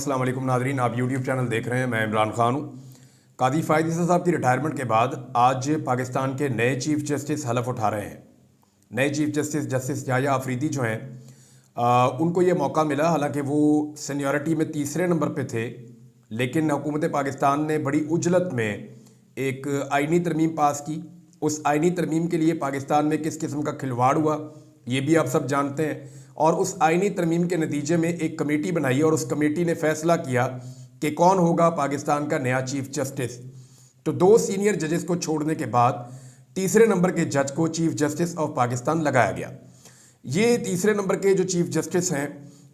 अस्सलाम वालेकुम नाज़रीन, आप यूट्यूब चैनल देख रहे हैं। मैं इमरान खान हूँ। कादी फ़ायद ईसा साहब की रिटायरमेंट के बाद आज पाकिस्तान के नए चीफ़ जस्टिस हलफ उठा रहे हैं। नए chief justice justice Yahya Afridi जो हैं उनको ये मौका मिला, हालांकि वो सीनियरिटी में तीसरे नंबर पे थे, लेकिन हुकूमत पाकिस्तान ने बड़ी उजलत में एक आइनी तरमीम पास की। उस आइनी तरमीम के लिए पाकिस्तान में किस किस्म का खिलवाड़ हुआ ये भी आप सब जानते हैं। और उस आइनी तरमीम के नतीजे में एक कमेटी बनाई और उस कमेटी ने फैसला किया कि कौन होगा पाकिस्तान का नया चीफ जस्टिस। तो 2 सीनियर जजेस को छोड़ने के बाद तीसरे नंबर के जज को चीफ जस्टिस ऑफ पाकिस्तान लगाया गया। ये तीसरे नंबर के जो चीफ जस्टिस हैं,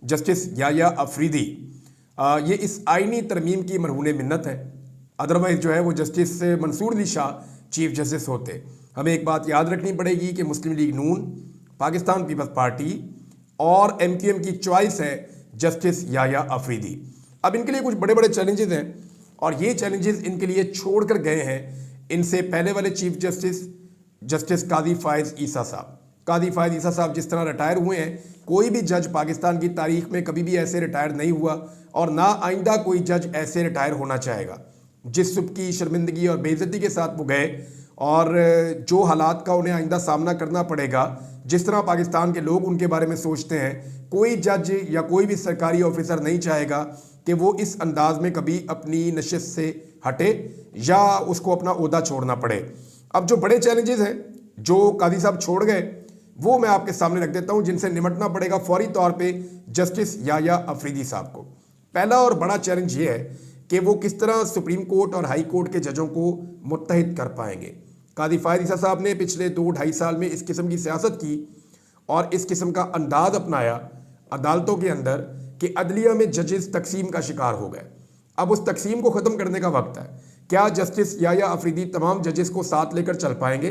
जस्टिस याह्या अफरीदी, ये इस आइनी तरमीम की मरहून मिन्नत है। अदरवाइज जो है वो justice Mansoor Ali Shah chief justice होते। हमें एक बात याद रखनी पड़ेगी कि मुस्लिम लीग नून, पाकिस्तान पीपल्स पार्टी और MQM की चॉइस है जस्टिस याह्या अफरीदी। अब इनके लिए कुछ बड़े बड़े चैलेंजेस हैं और ये चैलेंजेस इनके लिए छोड़ कर गए हैं इनसे पहले वाले चीफ जस्टिस जस्टिस कादी फ़ायज़ ईसा साहब। कादी फ़ायज़ ईसा साहब जिस तरह रिटायर हुए हैं, कोई भी जज पाकिस्तान की तारीख में कभी भी ऐसे रिटायर नहीं हुआ और ना आइंदा कोई जज ऐसे रिटायर होना चाहेगा। जिस सबकी शर्मिंदगी और बेइज्जती के साथ वो गए और जो हालात का उन्हें आइंदा सामना करना पड़ेगा, जिस तरह पाकिस्तान के लोग उनके बारे में सोचते हैं, कोई जज या कोई भी सरकारी ऑफिसर नहीं चाहेगा कि वो इस अंदाज में कभी अपनी नशिस्त से हटे या उसको अपना ओहदा छोड़ना पड़े। अब जो बड़े चैलेंजेस हैं जो कादी साहब छोड़ गए वो मैं आपके सामने रख देता हूं, जिनसे निपटना पड़ेगा फौरी तौर पे जस्टिस याह्या अफरीदी साहब को। पहला और बड़ा चैलेंज ये है कि वो किस तरह सुप्रीम कोर्ट और हाई कोर्ट के जजों को मुत्तहिद कर पाएंगे। कादी फ़ायद ईसा साहब ने पिछले 2-2.5 साल में इस किस्म की सियासत की और इस किस्म का अंदाज अपनाया अदालतों के अंदर कि अदलिया में जजेस तकसीम का शिकार हो गए। अब उस तकसीम को ख़त्म करने का वक्त है। क्या जस्टिस याह्या अफरीदी तमाम जजेस को साथ लेकर चल पाएंगे?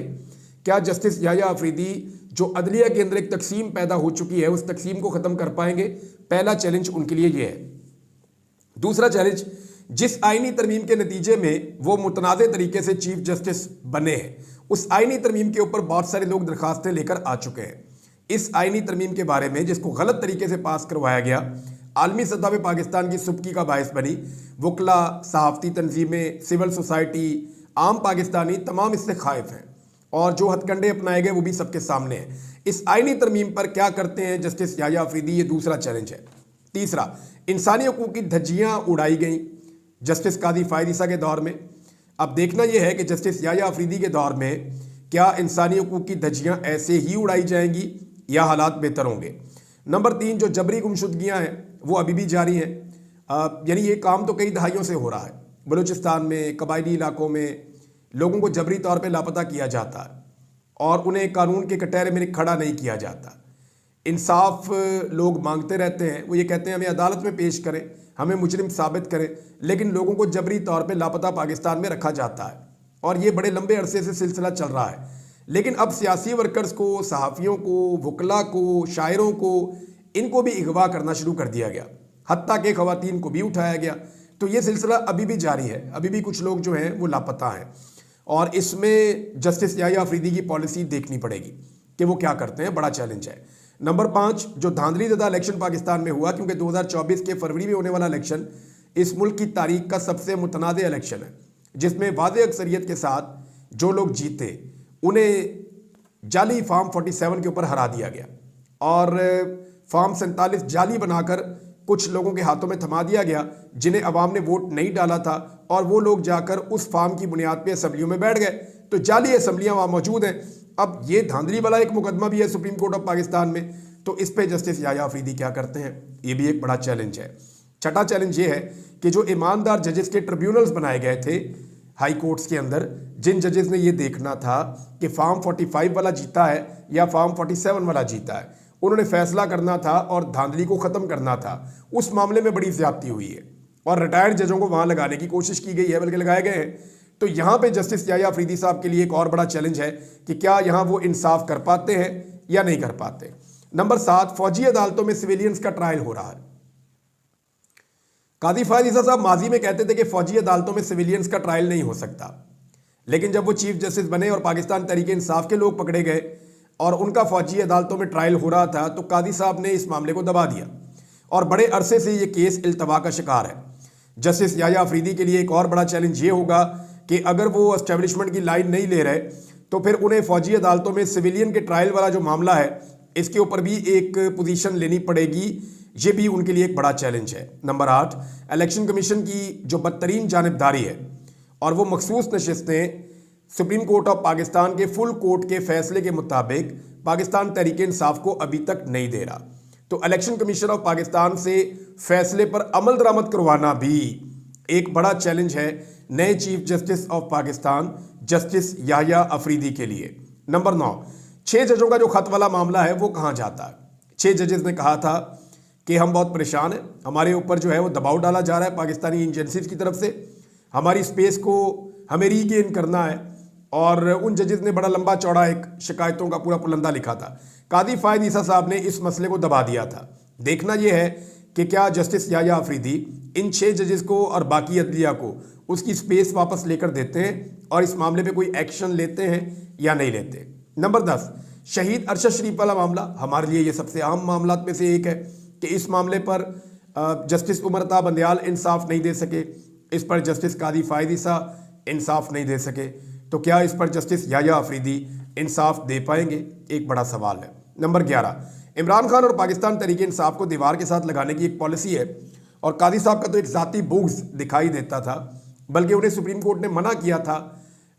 क्या जस्टिस याह्या अफरीदी जो अदलिया के अंदर एक तकसीम पैदा हो चुकी है उस तकसीम को ख़त्म कर पाएंगे? पहला चैलेंज उनके लिए ये है। दूसरा चैलेंज, जिस आइनी तरमीम के नतीजे में वो मुतनाज़े तरीके से चीफ जस्टिस बने हैं, उस आइनी तरमीम के ऊपर बहुत सारे लोग दरखास्तें लेकर आ चुके हैं। इस आइनी तरमीम के बारे में जिसको गलत तरीके से पास करवाया गया, आलमी सतह पर पाकिस्तान की सुबकी का बायस बनी। वकला, सहाफ़ती तंजीमें, सिविल सोसाइटी, आम पाकिस्तानी तमाम इससे खाइफ हैं और जो हथकंडे अपनाए गए वो भी सबके सामने हैं। इस आइनी तरमीम पर क्या करते हैं जस्टिस याह्या अफरीदी, ये दूसरा चैलेंज है। तीसरा, इंसानी हकूक़ की धज्जियाँ उड़ाई गई जस्टिस कादी फ़ायद ईसा के दौर में। अब देखना यह है कि जस्टिस याह्या अफरीदी के दौर में क्या इंसानी हकूक़ की धज्जियाँ ऐसे ही उड़ाई जाएंगी या हालात बेहतर होंगे। नंबर 3, जो जबरी गुमशुदगियाँ हैं वो अभी भी जारी हैं। यानी ये काम तो कई दहाइयों से हो रहा है। बलूचिस्तान में, कबायली इलाकों में लोगों को जबरी तौर पर लापता किया जाता है और उन्हें कानून के कटहरे में खड़ा नहीं किया जाता। इंसाफ लोग मांगते रहते हैं, वो ये कहते हैं हमें अदालत में पेश करें, हमें मुजरिम साबित करें, लेकिन लोगों को जबरी तौर पे लापता पाकिस्तान में रखा जाता है और ये बड़े लंबे अरसे से सिलसिला चल रहा है। लेकिन अब सियासी वर्कर्स को, सहाफ़ियों को, वकला को, शायरों को, इनको भी अगवा करना शुरू कर दिया गया, हत्ता के ख़वातीन को भी उठाया गया। तो ये सिलसिला अभी भी जारी है, अभी भी कुछ लोग जो हैं वो लापता हैं और इसमें जस्टिस याह्या अफरीदी की पॉलिसी देखनी पड़ेगी कि वो क्या करते हैं। बड़ा चैलेंज है। नंबर 5, जो धांधली ज़दा इलेक्शन पाकिस्तान में हुआ, क्योंकि 2024 के फरवरी में होने वाला इलेक्शन इस मुल्क की तारीख का सबसे मुतनाज़ इलेक्शन है, जिसमें वाज़े अक्सरियत के साथ जो लोग जीते उन्हें जाली फार्म 47 के ऊपर हरा दिया गया और फार्म 47 जाली बनाकर कुछ लोगों के हाथों में थमा दिया गया जिन्हें अवाम ने वोट नहीं डाला था और वो लोग जाकर उस फार्म की बुनियाद पर असम्बलियों में बैठ गए। तो जाली असम्बलियाँ वहाँ मौजूद हैं। अब ये धांधली वाला एक मुकदमा भी है सुप्रीम कोर्ट ऑफ पाकिस्तान में, तो इस पे जस्टिस याह्या अफरीदी क्या करते हैं, ये भी एक बड़ा चैलेंज है। छठा चैलेंज ये है कि जो ईमानदार जजेस के ट्रिब्यूनल्स बनाए गए थे हाई कोर्ट्स के अंदर, जिन जजेस ने ये देखना था कि फार्म 45 वाला जीता है या फार्म 47 वाला जीता है, उन्होंने फैसला करना था और धांधली को ख़त्म करना था, उस मामले में बड़ी ज़्यादती हुई है और रिटायर्ड जजों को वहाँ लगाने की कोशिश की गई है, बल्कि लगाए गए हैं। तो यहाँ पे जस्टिस याह्या अफरीदी साहब के लिए एक और बड़ा चैलेंज है कि क्या यहाँ वो इंसाफ कर पाते हैं या नहीं कर पाते। नंबर 7, फौजी अदालतों में सिविलियंस का ट्रायल हो रहा है। कादी फ़ायद ईसा साहब माजी में कहते थे कि फौजी अदालतों में सिविलियंस का ट्रायल नहीं हो सकता, लेकिन जब वो चीफ जस्टिस बने और पाकिस्तान तहरीक इंसाफ के लोग पकड़े गए और उनका फौजी अदालतों में ट्रायल हो रहा था तो कादी साहब ने इस मामले को दबा दिया। और बड़े अरसे से ये केस इल्तवा का शिकार है। जस्टिस याह्या अफरीदी के लिए एक और बड़ा चैलेंज ये होगा कि अगर वो एस्टेब्लिशमेंट की लाइन नहीं ले रहे तो फिर उन्हें फौजी अदालतों में सिविलियन के ट्रायल वाला जो मामला है इसके ऊपर भी एक पोजीशन लेनी पड़ेगी। ये भी उनके लिए एक बड़ा चैलेंज है। नंबर 8, इलेक्शन कमीशन की जो बदतरीन जानिबदारी है और वो मखसूस नशिस्तें सुप्रीम कोर्ट ऑफ पाकिस्तान के फुल कोर्ट के फैसले के मुताबिक पाकिस्तान तहरीक इंसाफ को अभी तक नहीं दे रहा। तो इलेक्शन कमीशन ऑफ पाकिस्तान से फैसले पर अमल दरामद करवाना भी एक बड़ा चैलेंज है नए chief justice of Pakistan justice Yahya Afridi के लिए। नंबर 9, 6 जजों का जो खत वाला मामला है वो कहाँ जाता है। 6 जजेस ने कहा था कि हम बहुत परेशान हैं, हमारे ऊपर जो है वो दबाव डाला जा रहा है पाकिस्तानी एजेंसीज की तरफ से, हमारी स्पेस को हमें रीगेन करना है। और उन जजेस ने बड़ा लंबा चौड़ा एक शिकायतों का पूरा पुलंदा लिखा था। कादी फायद ईसा साहब ने इस मसले को दबा दिया था। देखना यह है कि क्या जस्टिस याह्या अफरीदी इन 6 जजेस को और बाकी अदलिया को उसकी स्पेस वापस लेकर देते हैं और इस मामले पे कोई एक्शन लेते हैं या नहीं लेते। नंबर 10, शहीद अरशद शरीफ वाला मामला हमारे लिए ये सबसे अहम मामला में से एक है कि इस मामले पर जस्टिस उमर अता बंदयाल इंसाफ नहीं दे सके, इस पर जस्टिस कादी फायद ईसा इंसाफ नहीं दे सके। तो क्या इस पर जस्टिस याह्या अफरीदी इंसाफ दे पाएंगे, एक बड़ा सवाल है। नंबर 11, इमरान खान और पाकिस्तान तहरीक इंसाफ को दीवार के साथ लगाने की एक पॉलिसी है और कादी साहब का तो एक ज़ाती बुग़्ज़ दिखाई देता था, बल्कि उन्हें सुप्रीम कोर्ट ने मना किया था,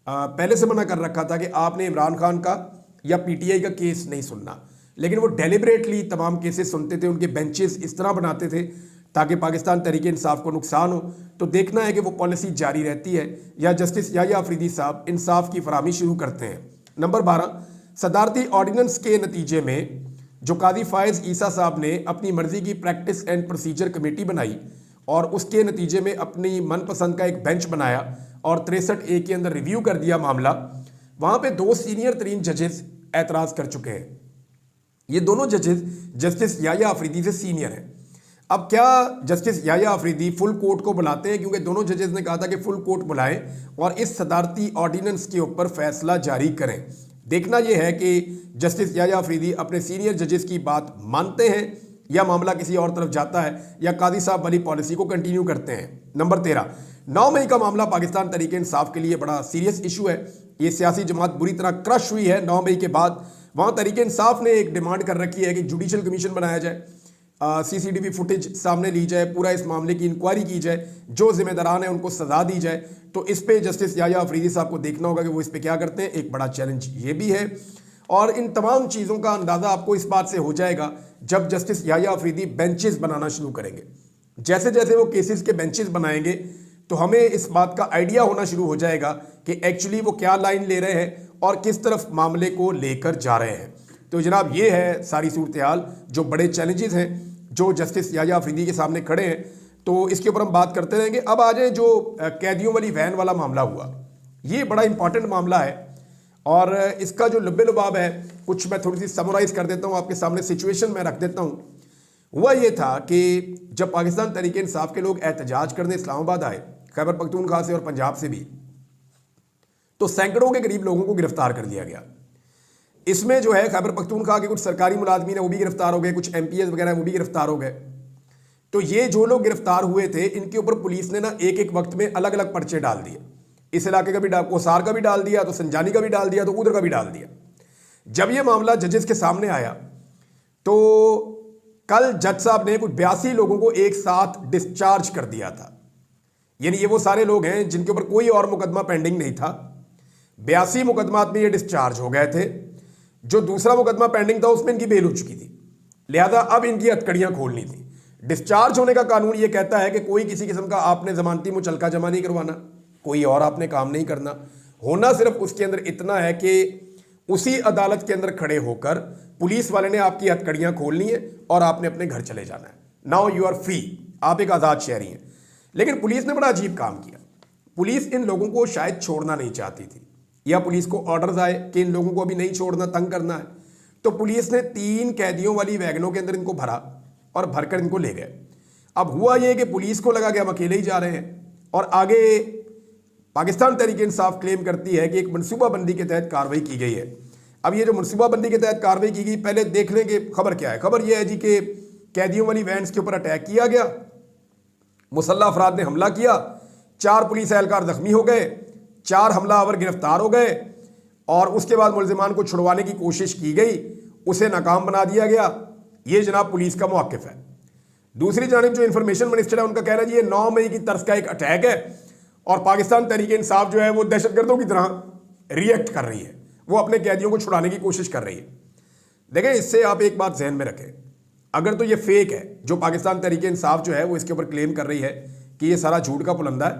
पहले से मना कर रखा था कि आपने इमरान खान का या पीटीआई का केस नहीं सुनना। लेकिन वो डेलिबरेटली तमाम केसेस सुनते थे, उनके बेंचेस इस तरह बनाते थे ताकि पाकिस्तान तहरीक इंसाफ को नुकसान हो। तो देखना है कि वो पॉलिसी जारी रहती है या जस्टिस याह्या अफरीदी साहब इंसाफ की फराहमी शुरू करते हैं। नंबर 12, सदारती ऑर्डिनेंस के नतीजे में जो कादी फायज ईसा साहब ने अपनी मर्जी की प्रैक्टिस एंड प्रोसीजर कमेटी बनाई और उसके नतीजे में अपनी मनपसंद का एक बेंच बनाया और 63A के अंदर रिव्यू कर दिया मामला, वहाँ पे 2 सीनियर तरीन जजेस एतराज़ कर चुके हैं। ये दोनों जजेस जस्टिस याह्या अफरीदी से सीनियर हैं। अब क्या justice Yahya Afridi full court को बुलाते हैं, क्योंकि दोनों जजेस ने कहा था कि फुल कोर्ट बुलाएं और इस सदारती ऑर्डिनेंस के ऊपर फैसला जारी करें। देखना यह है कि जस्टिस याह्या अफरीदी अपने सीनियर जजेस की बात मानते हैं या मामला किसी और तरफ जाता है या कादी साहब वाली पॉलिसी को कंटिन्यू करते हैं। नंबर 13, 9 मई का मामला पाकिस्तान तहरीक इंसाफ के लिए बड़ा सीरियस इशू है। ये सियासी जमात बुरी तरह क्रश हुई है 9 मई के बाद। वहाँ तहरीक इंसाफ ने एक डिमांड कर रखी है कि जुडिशल कमीशन बनाया जाए, CCTV फुटेज सामने ली जाए, पूरा इस मामले की इंक्वायरी की जाए, जो जिम्मेदारान है उनको सजा दी जाए। तो इस पे जस्टिस याह्या अफरीदी साहब को देखना होगा कि वो इस पे क्या करते हैं, एक बड़ा चैलेंज ये भी है। और इन तमाम चीज़ों का अंदाज़ा आपको इस बात से हो जाएगा जब जस्टिस याह्या अफरीदी बेंचेस बनाना शुरू करेंगे। जैसे जैसे वो केसेस के बेंचेस बनाएंगे तो हमें इस बात का आइडिया होना शुरू हो जाएगा कि एक्चुअली वो क्या लाइन ले रहे हैं और किस तरफ मामले को लेकर जा रहे हैं। तो जनाब ये है सारी सूरत हाल, जो बड़े चैलेंजेस हैं जो जस्टिस याह्या अफरीदी के सामने खड़े हैं। तो इसके ऊपर हम बात करते रहेंगे। अब आ जाए जो कैदियों वाली वैन वाला मामला हुआ, ये बड़ा इंपॉर्टेंट मामला है और इसका जो लुब्बे लुबाब है कुछ मैं थोड़ी सी समराइज़ कर देता हूँ आपके सामने, सिचुएशन में रख देता हूँ। हुआ ये था कि जब पाकिस्तान तहरीक इंसाफ के लोग एहतजाज करने इस्लामाबाद आए, खैबर पख्तूनख्वा से और पंजाब से भी, तो सैकड़ों के करीब लोगों को गिरफ्तार कर लिया गया। इसमें जो है खैबर पख्तूनख्वा के कुछ सरकारी मुलाजमीन है वो भी गिरफ्तार हो गए, कुछ MPs वगैरह वो भी गिरफ्तार हो गए। तो ये जो लोग गिरफ्तार हुए थे इनके ऊपर पुलिस ने ना एक एक वक्त में अलग अलग पर्चे डाल दिए। इस इलाके का भी कोसार का भी डाल दिया, तो संजानी का भी डाल दिया, तो उधर का भी डाल दिया। जब ये मामला जजेस के सामने आया तो कल जज साहब ने कुछ 82 लोगों को एक साथ डिस्चार्ज कर दिया था। यानी ये वो सारे लोग हैं जिनके ऊपर कोई और मुकदमा पेंडिंग नहीं था। 82 मुकदमात में ये डिस्चार्ज हो गए थे। जो दूसरा मुकदमा पेंडिंग था उसमें इनकी बेल हो चुकी थी, लिहाजा अब इनकी हथकड़ियां खोलनी थी। डिस्चार्ज होने का कानून ये कहता है कि कोई किसी किस्म का आपने जमानती मुचलका जमा नहीं करवाना, कोई और आपने काम नहीं करना। होना सिर्फ उसके अंदर इतना है कि उसी अदालत के अंदर खड़े होकर पुलिस वाले ने आपकी हथकड़ियां खोलनी है और आपने अपने घर चले जाना है। नाउ यू आर फ्री, आप एक आज़ाद शहरी हैं। लेकिन पुलिस ने बड़ा अजीब काम किया। पुलिस इन लोगों को शायद छोड़ना नहीं चाहती थी, या पुलिस को ऑर्डर्स आए कि इन लोगों को अभी नहीं छोड़ना, तंग करना है। तो पुलिस ने 3 कैदियों वाली वैगनों के अंदर इनको भरा और भरकर इनको ले गए। अब हुआ ये कि पुलिस को लगा कि हम अकेले ही जा रहे हैं और आगे पाकिस्तान तहरीक इंसाफ क्लेम करती है कि एक मनसूबाबंदी के तहत कार्रवाई की गई है। अब ये जो मनसूबाबंदी के तहत कार्रवाई की गई, पहले देख लें कि खबर क्या है। खबर यह है जी कि कैदियों वाली वैन्स के ऊपर अटैक किया गया, मुसल्लह अफराद ने हमला किया, 4 पुलिस एहलकार जख्मी हो गए, 4 हमलावर गिरफ्तार हो गए और उसके बाद मुलजिमान को छुड़वाने की कोशिश की गई, उसे नाकाम बना दिया गया। ये जनाब पुलिस का मौक़िफ़ है। दूसरी जानिब जो इंफॉर्मेशन मिनिस्टर है उनका कहना है जी ये 9 मई की तर्ज का एक अटैक है और पाकिस्तान तहरीक इंसाफ जो है वो दहशतगर्दों की तरह रिएक्ट कर रही है, वो अपने कैदियों को छुड़ाने की कोशिश कर रही है। देखें, इससे आप एक बात जहन में रखें, अगर तो ये फेक है जो पाकिस्तान तहरीक इंसाफ जो है वो इसके ऊपर क्लेम कर रही है कि ये सारा झूठ का पुलंदा है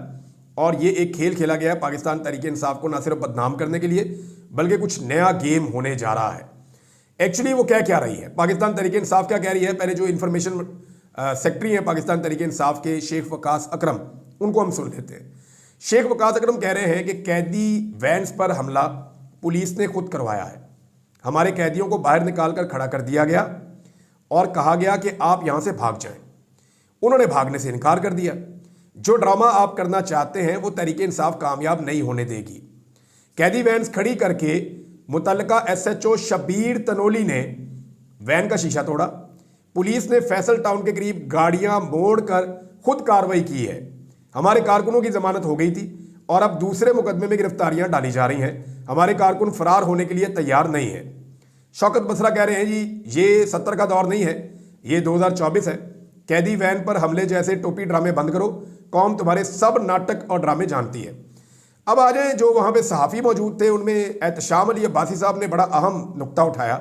और ये एक खेल खेला गया है पाकिस्तान तहरीक इंसाफ को ना सिर्फ बदनाम करने के लिए बल्कि कुछ नया गेम होने जा रहा है। एक्चुअली वो क्या रही है, पाकिस्तान तहरीक इंसाफ क्या कह रही है, पहले जो इन्फॉर्मेशन सेक्रेटरी हैं पाकिस्तान तहरीक इंसाफ के शेख वकास अकरम, उनको हम सुन लेते हैं। शेख वकास अकरम कह रहे हैं कि कैदी वैन्स पर हमला पुलिस ने खुद करवाया है, हमारे कैदियों को बाहर निकाल कर खड़ा कर दिया गया और कहा गया कि आप यहां से भाग जाएं। उन्होंने भागने से इनकार कर दिया। जो ड्रामा आप करना चाहते हैं वो तहरीक इंसाफ कामयाब नहीं होने देगी। कैदी वैन्स खड़ी करके मुतल्लका SHO शबीर तनोली ने वैन का शीशा तोड़ा। पुलिस ने फैसल टाउन के करीब गाड़ियां मोड़ कर खुद कार्रवाई की है। हमारे कारकुनों की जमानत हो गई थी और अब दूसरे मुकदमे में गिरफ्तारियां डाली जा रही हैं। हमारे कारकुन फरार होने के लिए तैयार नहीं है। शौकत बसरा कह रहे हैं जी ये 70 का दौर नहीं है, ये 2024 है। कैदी वैन पर हमले जैसे टोपी ड्रामे बंद करो, कौम तुम्हारे सब नाटक और ड्रामे जानती है। अब आ जाए, जो वहां पे सहाफ़ी मौजूद थे उनमें एहतशाम अली अब्बासी साहब ने बड़ा अहम नुक्ता उठाया।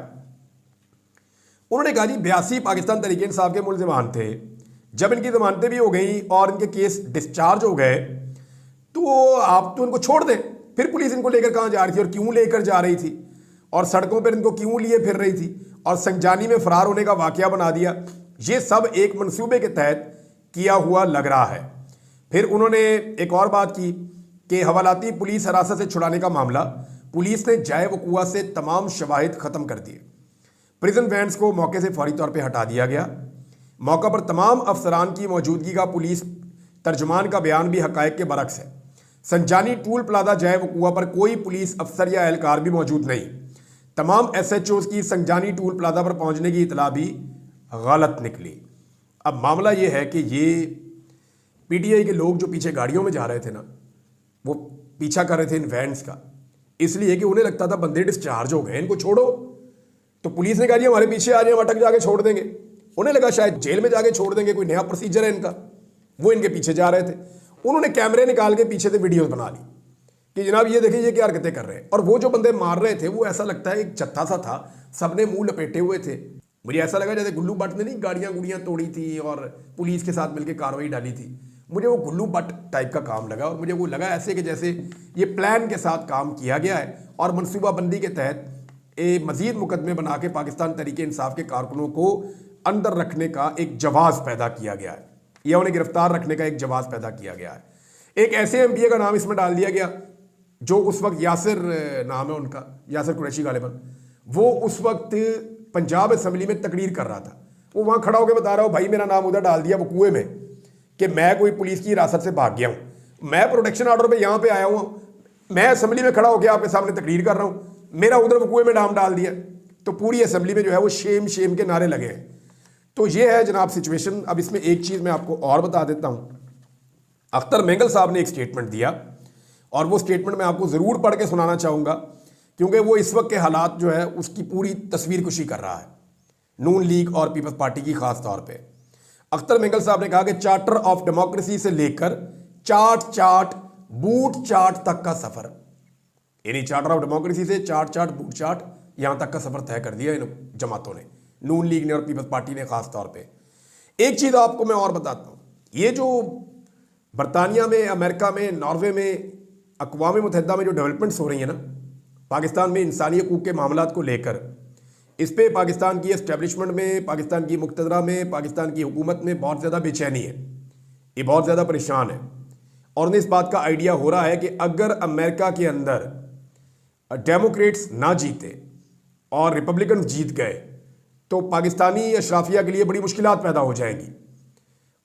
उन्होंने कहा जी 82 पाकिस्तान तहरीक इंसाफ के मुलजिमान थे, जब इनकी जमानतें भी हो गई और इनके केस डिस्चार्ज हो गए तो आप तो इनको छोड़ दें। फिर पुलिस इनको लेकर कहाँ जा रही थी और क्यों लेकर जा रही थी और सड़कों पर इनको क्यों लिए फिर रही थी और संजानी में फरार होने का वाकया बना दिया। ये सब एक मंसूबे के तहत किया हुआ लग रहा है। फिर उन्होंने एक और बात की कि हवालाती पुलिस हिरासत से छुड़ाने का मामला, पुलिस ने जाए वकुआ से तमाम शवाहिद ख़त्म कर दिए। प्रिजन वैन्स को मौके से फौरी तौर पे हटा दिया गया। मौका पर तमाम अफसरान की मौजूदगी का पुलिस तर्जुमान का बयान भी हकायक के बरक्स है। संजानी टूल प्लाजा जाए वकुआ पर कोई पुलिस अफसर या एहलकार भी मौजूद नहीं। तमाम SHOs की संजानी टूल प्लाजा पर पहुंचने की इतला भी गलत निकली। अब मामला ये है कि ये PTI के लोग जो पीछे गाड़ियों में जा रहे थे ना, वो पीछा कर रहे थे इन वैन्स का, इसलिए कि उन्हें लगता था बंदे डिस्चार्ज हो गए, इनको छोड़ो। तो पुलिस ने कहा जी हमारे पीछे आ जाए, हम अटक जाके छोड़ देंगे। उन्हें लगा शायद जेल में जाके छोड़ देंगे, कोई नया प्रोसीजर है इनका। वो इनके पीछे जा रहे थे। उन्होंने कैमरे निकाल के पीछे से वीडियोस बना ली कि जनाब ये देखिए ये क्या हरकतें कर रहे हैं। और वो जो बंदे मार रहे थे वो ऐसा लगता है एक जत्था सा था, सबने मुंह लपेटे हुए थे। मुझे ऐसा लगा जैसे गुल्लू भट्ट ने नहीं गाड़ियाँ गुड़ियाँ तोड़ी थी और पुलिस के साथ मिलकर कार्रवाई डाली थी। मुझे वो गुल्लू भट्ट टाइप का काम लगा और मुझे वो लगा ऐसे कि जैसे ये प्लान के साथ काम किया गया है और मनसूबाबंदी के तहत मज़ीद मुकदमे बना के पाकिस्तान तहरीक इंसाफ के कारकुनों को अंदर रखने का एक जवाज़ पैदा किया गया है या उन्हें गिरफ्तार रखने का एक जवाज़ पैदा किया गया है। एक ऐसे MPA का नाम इसमें डाल दिया गया जो उस वक्त यासिर नाम है उनका, यासिर कुरैशी गालिबन, वो उस वक्त पंजाब असम्बली में तकरीर कर रहा था। वो वहाँ खड़ा होकर बता रहा हो भाई मेरा नाम उधर डाल दिया वकुए में कि मैं कोई पुलिस की हिरासत से भाग गया हूँ, मैं प्रोटेक्शन ऑर्डर पे यहाँ पे आया हूँ, मैं असम्बली में खड़ा होकर आपके सामने तकरीर कर रहा हूँ, मेरा उधर वकुए में नाम डाल दिया। तो पूरी असम्बली में जो है वो शेम शेम के नारे लगे हैं। तो ये है जनाब सिचुएशन। अब इसमें एक चीज़ मैं आपको और बता देता हूँ। अख्तर मेंगल साहब ने एक स्टेटमेंट दिया और वो स्टेटमेंट मैं आपको ज़रूर पढ़ के सुनाना चाहूँगा क्योंकि वो इस वक्त के हालात जो है उसकी पूरी तस्वीर कुशी कर रहा है नून लीग और पीपल्स पार्टी की खास तौर पे। अख्तर मेंगल साहब ने कहा कि चार्टर ऑफ डेमोक्रेसी से लेकर चाट बूट चाट तक का सफ़र, यानी चार्टर ऑफ डेमोक्रेसी से चाट बूट चाट यहाँ तक का सफ़र तय कर दिया इन जमातों ने, नून लीग ने और पीपल्स पार्टी ने खास तौर पे। एक चीज़ आपको मैं और बताता हूँ, ये जो बरतानिया में, अमेरिका में, नॉर्वे में, अक़वाम मुत्तहिदा में जो डेवलपमेंट्स हो रही हैं ना पाकिस्तान में इंसानी हकूक़ के मामलात को लेकर, इस पर पाकिस्तान की एस्टेब्लिशमेंट में, पाकिस्तान की मुक़्तदरा में, पाकिस्तान की हुकूमत में बहुत ज़्यादा बेचैनी है, ये बहुत ज़्यादा परेशान है। और उन्हें इस बात का आइडिया हो रहा है कि अगर अमेरिका के अंदर डेमोक्रेट्स ना जीते और रिपब्लिकन जीत गए तो पाकिस्तानी अशराफिया के लिए बड़ी मुश्किलात पैदा हो जाएंगी।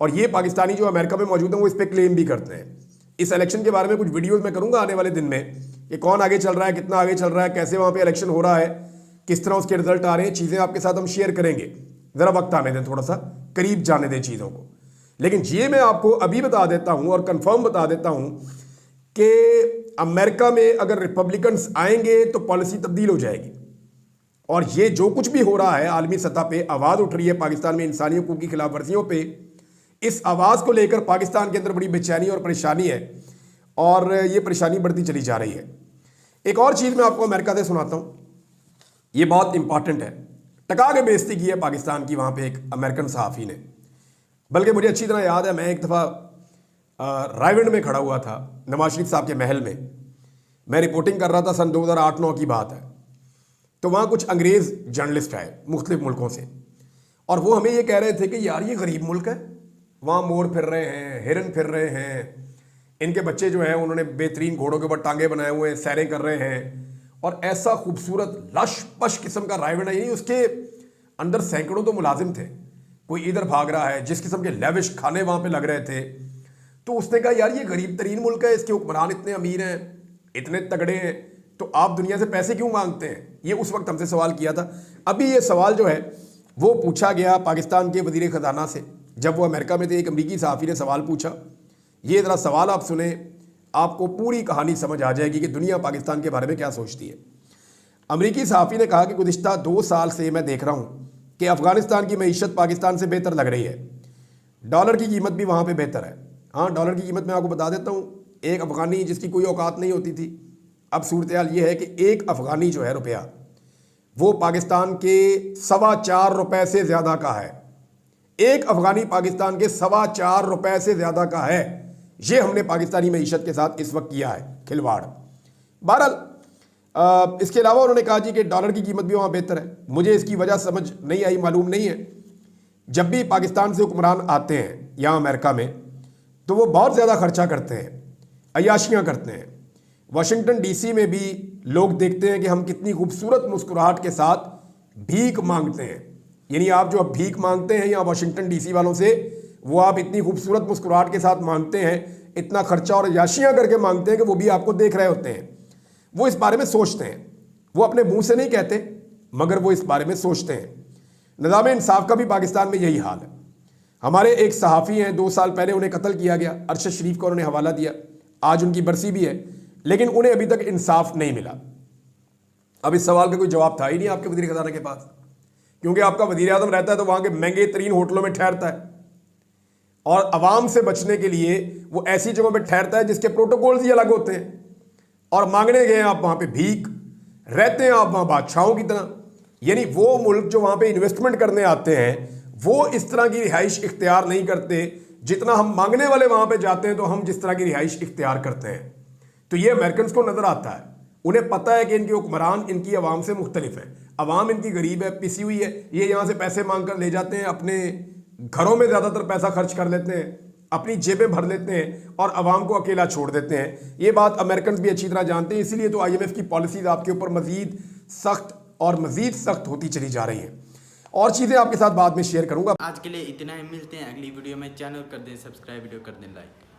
और ये पाकिस्तानी जो अमेरिका में मौजूद हैं वो इस पर क्लेम भी करते हैं। इस इलेक्शन के बारे में कुछ वीडियोस मैं करूंगा आने वाले दिन में कि कौन आगे चल रहा है, कितना आगे चल रहा है, कैसे वहाँ पे इलेक्शन हो रहा है, किस तरह उसके रिजल्ट आ रहे हैं, चीज़ें आपके साथ हम शेयर करेंगे। ज़रा वक्त आने दें, थोड़ा सा करीब जाने दें चीज़ों को। लेकिन ये मैं आपको अभी बता देता हूँ और कंफर्म बता देता हूँ कि अमेरिका में अगर रिपब्लिकन्स आएंगे तो पॉलिसी तब्दील हो जाएगी। और ये जो कुछ भी हो रहा है आलमी सतह पे, आवाज़ उठ रही है पाकिस्तान में इंसानी हकूक़ की खिलाफ वर्जियों पे, इस आवाज़ को लेकर पाकिस्तान के अंदर बड़ी बेचैनी और परेशानी है और ये परेशानी बढ़ती चली जा रही है। एक और चीज़ मैं आपको अमेरिका से सुनाता हूँ, ये बहुत इंपॉर्टेंट है। टका के बेइज्जती की है पाकिस्तान की वहाँ पे एक अमेरिकन सहाफ़ी ने। बल्कि मुझे अच्छी तरह याद है, मैं एक दफ़ा रायविंड में खड़ा हुआ था, नवाज शरीफ साहब के महल में। मैं रिपोर्टिंग कर रहा था, सन 2008-9 की बात है। तो वहाँ कुछ अंग्रेज़ जर्नलिस्ट आए मुख्तलिफ मुल्कों से, और वो हमें ये कह रहे थे कि यार ये गरीब मुल्क है, वहाँ मोर फिर रहे हैं, हिरन फिर रहे हैं, इनके बच्चे जो हैं उन्होंने बेहतरीन घोड़ों के ऊपर टांगे बनाए हुए हैं, सैरें कर रहे हैं, और ऐसा खूबसूरत लश पश किस्म का रायविंड है। यानी उसके अंदर सैकड़ों तो मुलाजिम थे, कोई इधर भाग रहा है, जिस किस्म के लेविश खाने वहाँ पे लग रहे थे। तो उसने कहा यार ये गरीब तरीन मुल्क है, इसके हुक्मरान इतने अमीर हैं, इतने तगड़े हैं, तो आप दुनिया से पैसे क्यों मांगते हैं? ये उस वक्त हमसे सवाल किया था। अभी ये सवाल जो है वो पूछा गया पाकिस्तान के वज़ीर ख़जाना से, जब वो अमेरिका में थे। एक अमरीकी सहाफ़ी ने सवाल पूछा, ये ज़रा सवाल आप सुने, आपको पूरी कहानी समझ आ जाएगी कि दुनिया पाकिस्तान के बारे में क्या सोचती है। अमरीकी सहाफ़ी ने कहा कि गुज़िश्ता 2 साल से मैं देख रहा हूँ कि अफ़गानिस्तान की मईशत पाकिस्तान से बेहतर लग रही है, डॉलर की कीमत भी वहाँ पे बेहतर है। हाँ, डॉलर की कीमत मैं आपको बता देता हूँ, एक अफ़गानी जिसकी कोई औकात नहीं होती थी, अब सूरत हाल ये है कि एक अफ़गानी जो है रुपया, वो पाकिस्तान के 4.25 रुपये से ज़्यादा का है। एक अफ़गानी पाकिस्तान के 4.25 रुपये से ज़्यादा का है। ये हमने पाकिस्तानी मईशत के साथ इस वक्त किया है खिलवाड़। बहरहाल इसके अलावा उन्होंने कहा जी कि डॉलर की कीमत भी वहाँ बेहतर है। मुझे इसकी वजह समझ नहीं आई, मालूम नहीं है। जब भी पाकिस्तान से हुक्मरान आते हैं यहाँ अमेरिका में, तो वो बहुत ज़्यादा खर्चा करते हैं, अय्याशियाँ करते हैं। वाशिंगटन डीसी में भी लोग देखते हैं कि हम कितनी खूबसूरत मुस्कुराहट के साथ भीख मांगते हैं। यानी आप जो अब भीख मांगते हैं यहाँ वाशिंगटन डीसी वालों से, वो आप इतनी खूबसूरत मुस्कुराहट के साथ मांगते हैं, इतना खर्चा और अय्याशियाँ करके मांगते हैं कि वो भी आपको देख रहे होते हैं। वो इस बारे में सोचते हैं, वो अपने मुंह से नहीं कहते, मगर वो इस बारे में सोचते हैं। निज़ाम इंसाफ का भी पाकिस्तान में यही हाल है। हमारे एक सहाफ़ी हैं, 2 साल पहले उन्हें कत्ल किया गया, अरशद शरीफ को उन्होंने हवाला दिया। आज उनकी बरसी भी है, लेकिन उन्हें अभी तक इंसाफ नहीं मिला। अब इस सवाल का कोई जवाब था ही नहीं आपके वज़ीर ख़ज़ाना के पास, क्योंकि आपका वज़ीर आज़म रहता है तो वहाँ के महंगे तरीन होटलों में ठहरता है, और आवाम से बचने के लिए वो ऐसी जगहों पर ठहरता है जिसके प्रोटोकॉल्स ही अलग होते हैं। और मांगने गए आप वहाँ पे भीख, रहते हैं आप वहाँ बादशाहों की तरह। यानी वो मुल्क जो वहाँ पे इन्वेस्टमेंट करने आते हैं, वो इस तरह की रिहाइश इख्तियार नहीं करते जितना हम मांगने वाले वहाँ पे जाते हैं तो हम जिस तरह की रिहाइश इख्तियार करते हैं। तो ये अमेरिकन को नज़र आता है, उन्हें पता है कि इनके हुक्मरान इनकी आवाम से मुख्तलिफ है। आवाम इनकी गरीब है, पिसी हुई है, ये यहाँ से पैसे मांग कर ले जाते हैं, अपने घरों में ज़्यादातर पैसा खर्च कर लेते हैं, अपनी जेबें भर लेते हैं और आवाम को अकेला छोड़ देते हैं। ये बात अमेरिकन भी अच्छी तरह जानते हैं, इसीलिए तो IMF की पॉलिसीज़ आपके ऊपर मज़ीद सख्त और मज़ीद सख्त होती चली जा रही हैं। और चीज़ें आपके साथ बाद में शेयर करूँगा। आज के लिए इतना ही, मिलते हैं अगली वीडियो में। चैनल कर दें सब्सक्राइब, वीडियो कर दें लाइक।